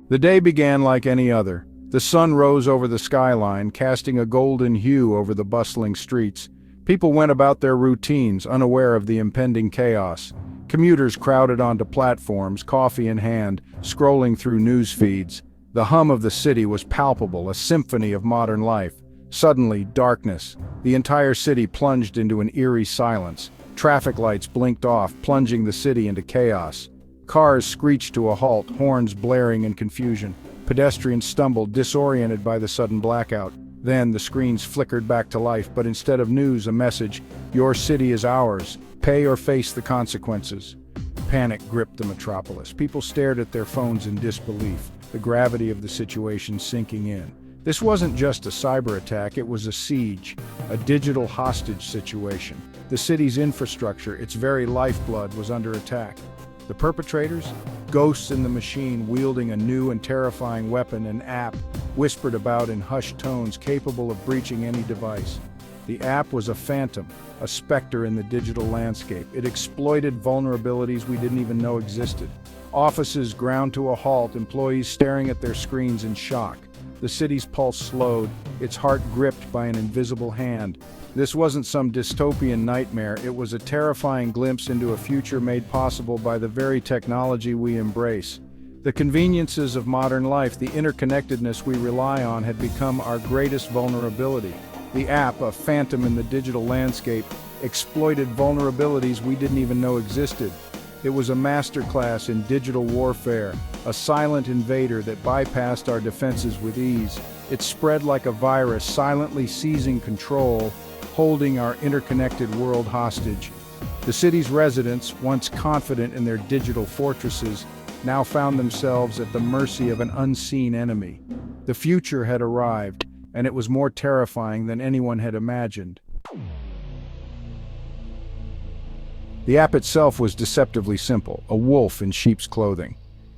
The day began like any other. The sun rose over the skyline, casting a golden hue over the bustling streets. People went about their routines, unaware of the impending chaos. Commuters crowded onto platforms, coffee in hand, scrolling through news feeds. The hum of the city was palpable, a symphony of modern life. Suddenly, darkness. The entire city plunged into an eerie silence. Traffic lights blinked off, plunging the city into chaos. Cars screeched to a halt, horns blaring in confusion. Pedestrians stumbled, disoriented by the sudden blackout. Then the screens flickered back to life, but instead of news, a message: "Your city is ours. Pay or face the consequences." Panic gripped the metropolis. People stared at their phones in disbelief, the gravity of the situation sinking in. This wasn't just a cyber attack, it was a siege, a digital hostage situation. The city's infrastructure, its very lifeblood, was under attack. The perpetrators? Ghosts in the machine wielding a new and terrifying weapon, an app, whispered about in hushed tones capable of breaching any device. The app was a phantom, a specter in the digital landscape. It exploited vulnerabilities we didn't even know existed. Offices ground to a halt, employees staring at their screens in shock. The city's pulse slowed, its heart gripped by an invisible hand. This wasn't some dystopian nightmare, it was a terrifying glimpse into a future made possible by the very technology we embrace. The conveniences of modern life, the interconnectedness we rely on, had become our greatest vulnerability. The app, a phantom in the digital landscape, exploited vulnerabilities we didn't even know existed. It was a masterclass in digital warfare, a silent invader that bypassed our defenses with ease. It spread like a virus, silently seizing control, holding our interconnected world hostage. The city's residents, once confident in their digital fortresses, now found themselves at the mercy of an unseen enemy. The future had arrived, and it was more terrifying than anyone had imagined. The app itself was deceptively simple, a wolf in sheep's clothing.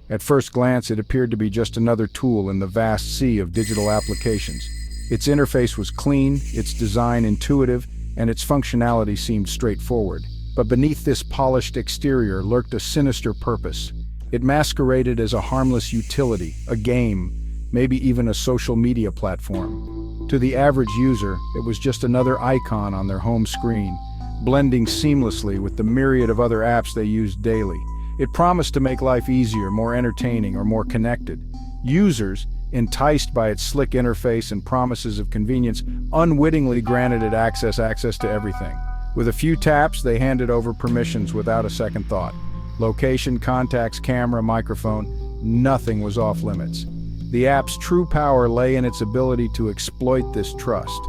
At first glance, it appeared to be just another tool in the vast sea of digital applications. Its interface was clean, its design intuitive, and its functionality seemed straightforward. But beneath this polished exterior lurked a sinister purpose. It masqueraded as a harmless utility, a game, maybe even a social media platform. To the average user, it was just another icon on their home screen, blending seamlessly with the myriad of other apps they used daily. It promised to make life easier, more entertaining, or more connected. Users, enticed by its slick interface and promises of convenience, unwittingly granted it access to everything. With a few taps, they handed over permissions without a second thought. Location, contacts, camera, microphone, nothing was off limits. The app's true power lay in its ability to exploit this trust.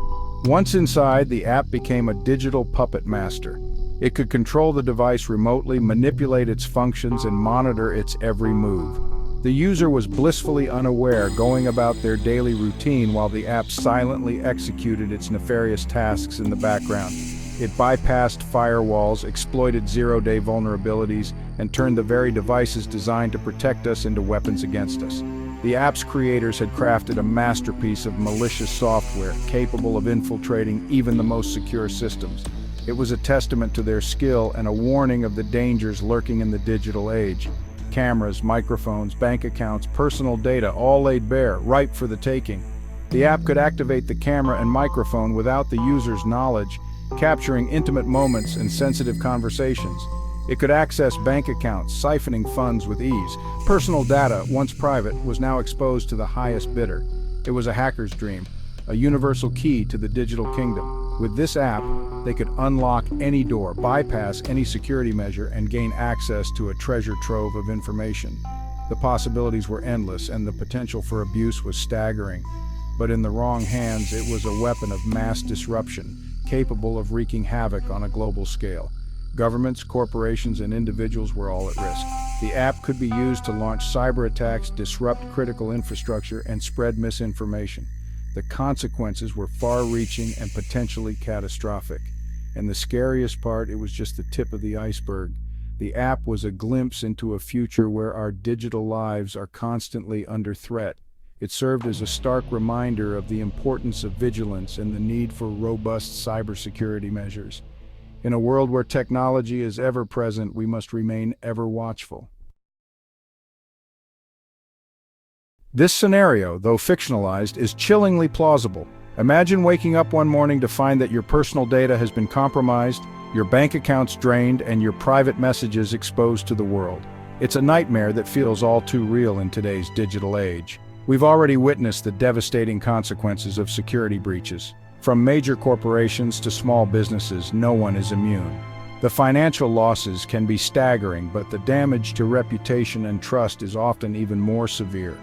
Once inside, the app became a digital puppet master. It could control the device remotely, manipulate its functions, and monitor its every move. The user was blissfully unaware, going about their daily routine while the app silently executed its nefarious tasks in the background. It bypassed firewalls, exploited zero-day vulnerabilities, and turned the very devices designed to protect us into weapons against us. The app's creators had crafted a masterpiece of malicious software capable of infiltrating even the most secure systems. It was a testament to their skill and a warning of the dangers lurking in the digital age. Cameras, microphones, bank accounts, personal data, all laid bare, ripe for the taking. The app could activate the camera and microphone without the user's knowledge, capturing intimate moments and sensitive conversations. It could access bank accounts, siphoning funds with ease. Personal data, once private, was now exposed to the highest bidder. It was a hacker's dream, a universal key to the digital kingdom. With this app, they could unlock any door, bypass any security measure, and gain access to a treasure trove of information. The possibilities were endless, and the potential for abuse was staggering. But in the wrong hands, it was a weapon of mass disruption, capable of wreaking havoc on a global scale. Governments, corporations, and individuals were all at risk. The app could be used to launch cyber attacks, disrupt critical infrastructure, and spread misinformation. The consequences were far-reaching and potentially catastrophic. And the scariest part, it was just the tip of the iceberg. The app was a glimpse into a future where our digital lives are constantly under threat. It served as a stark reminder of the importance of vigilance and the need for robust cybersecurity measures. In a world where technology is ever present, we must remain ever watchful. This scenario, though fictionalized, is chillingly plausible. Imagine waking up one morning to find that your personal data has been compromised, your bank accounts drained, and your private messages exposed to the world. It's a nightmare that feels all too real in today's digital age. We've already witnessed the devastating consequences of security breaches. From major corporations to small businesses, no one is immune. The financial losses can be staggering, but the damage to reputation and trust is often even more severe.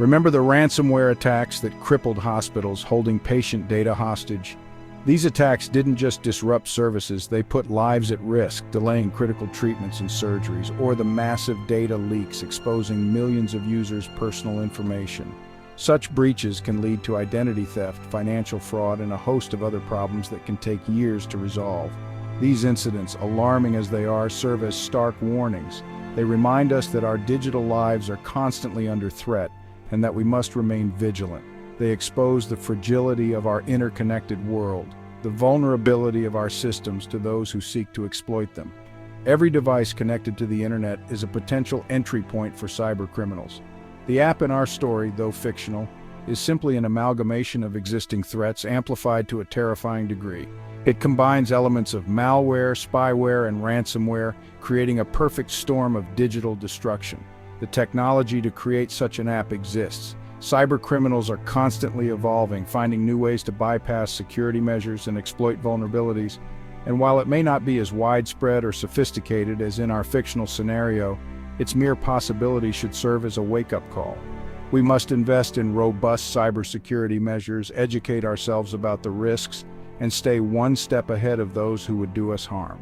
Remember the ransomware attacks that crippled hospitals, holding patient data hostage? These attacks didn't just disrupt services, they put lives at risk, delaying critical treatments and surgeries, or the massive data leaks exposing millions of users' personal information. Such breaches can lead to identity theft, financial fraud, and a host of other problems that can take years to resolve. These incidents, alarming as they are, serve as stark warnings. They remind us that our digital lives are constantly under threat and that we must remain vigilant. They expose the fragility of our interconnected world, the vulnerability of our systems to those who seek to exploit them. Every device connected to the internet is a potential entry point for cybercriminals. The app in our story, though fictional, is simply an amalgamation of existing threats amplified to a terrifying degree. It combines elements of malware, spyware, and ransomware, creating a perfect storm of digital destruction. The technology to create such an app exists. Cybercriminals are constantly evolving, finding new ways to bypass security measures and exploit vulnerabilities. And while it may not be as widespread or sophisticated as in our fictional scenario, its mere possibility should serve as a wake-up call. We must invest in robust cybersecurity measures, educate ourselves about the risks, and stay one step ahead of those who would do us harm.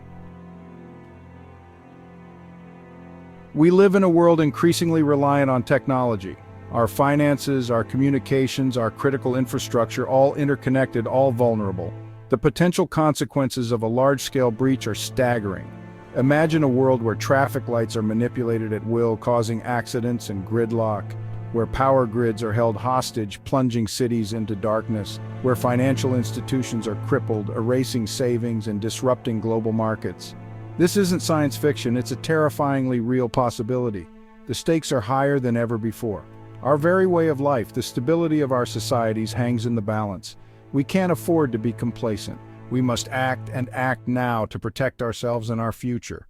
We live in a world increasingly reliant on technology. Our finances, our communications, our critical infrastructure, all interconnected, all vulnerable. The potential consequences of a large-scale breach are staggering. Imagine a world where traffic lights are manipulated at will, causing accidents and gridlock, where power grids are held hostage, plunging cities into darkness, where financial institutions are crippled, erasing savings and disrupting global markets. This isn't science fiction, it's a terrifyingly real possibility. The stakes are higher than ever before. Our very way of life, the stability of our societies, hangs in the balance. We can't afford to be complacent. We must act and act now to protect ourselves and our future.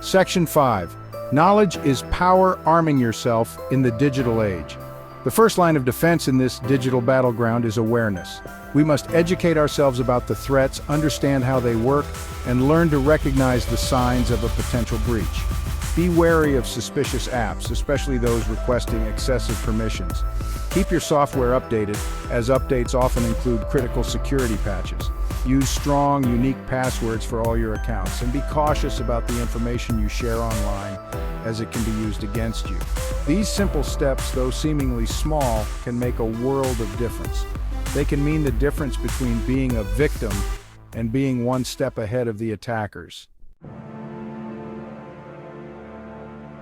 Section 5. Knowledge is power. Arming yourself in the digital age. The first line of defense in this digital battleground is awareness. We must educate ourselves about the threats, understand how they work, and learn to recognize the signs of a potential breach. Be wary of suspicious apps, especially those requesting excessive permissions. Keep your software updated, as updates often include critical security patches. Use strong, unique passwords for all your accounts, and be cautious about the information you share online, as it can be used against you. These simple steps, though seemingly small, can make a world of difference. They can mean the difference between being a victim and being one step ahead of the attackers.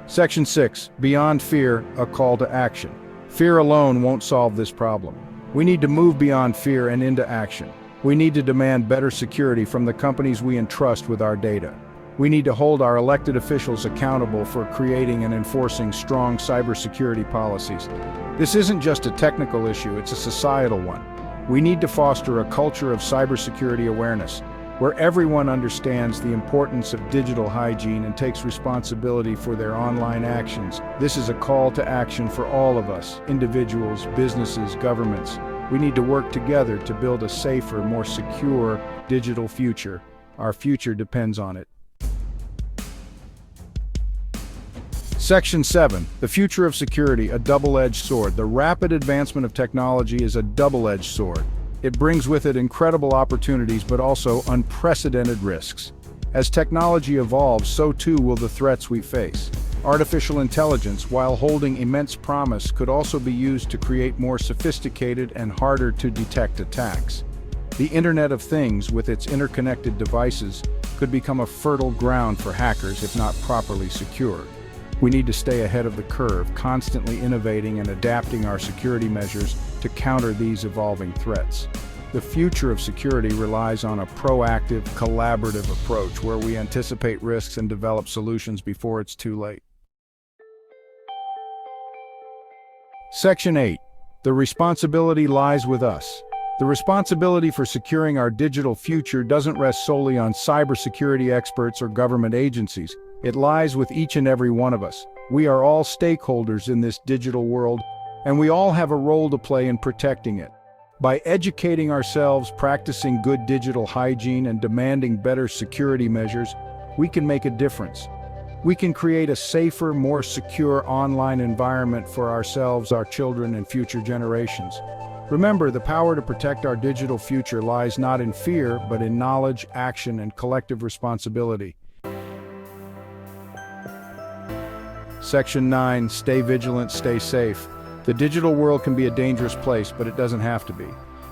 Section 6. Beyond fear, a call to action. Fear alone won't solve this problem. We need to move beyond fear and into action. We need to demand better security from the companies we entrust with our data. We need to hold our elected officials accountable for creating and enforcing strong cybersecurity policies. This isn't just a technical issue, it's a societal one. We need to foster a culture of cybersecurity awareness, where everyone understands the importance of digital hygiene and takes responsibility for their online actions. This is a call to action for all of us, individuals, businesses, governments. We need to work together to build a safer, more secure digital future. Our future depends on it. Section 7. The future of security, a double-edged sword. The rapid advancement of technology is a double-edged sword. It brings with it incredible opportunities, but also unprecedented risks. As technology evolves, so too will the threats we face. Artificial intelligence, while holding immense promise, could also be used to create more sophisticated and harder to detect attacks. The Internet of Things, with its interconnected devices, could become a fertile ground for hackers if not properly secured. We need to stay ahead of the curve, constantly innovating and adapting our security measures to counter these evolving threats. The future of security relies on a proactive, collaborative approach where we anticipate risks and develop solutions before it's too late. Section 8. The responsibility lies with us. The responsibility for securing our digital future doesn't rest solely on cybersecurity experts or government agencies. It lies with each and every one of us. We are all stakeholders in this digital world, and we all have a role to play in protecting it. By educating ourselves, practicing good digital hygiene, and demanding better security measures, we can make a difference. We can create a safer, more secure online environment for ourselves, our children, and future generations. Remember, the power to protect our digital future lies not in fear, but in knowledge, action, and collective responsibility. Section 9. Stay vigilant, stay safe. The digital world can be a dangerous place, but it doesn't have to be.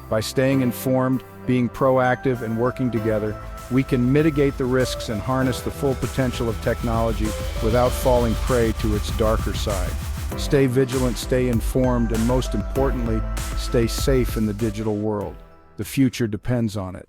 By staying informed, being proactive, and working together, we can mitigate the risks and harness the full potential of technology without falling prey to its darker side. Stay vigilant, stay informed, and most importantly, stay safe in the digital world. The future depends on it.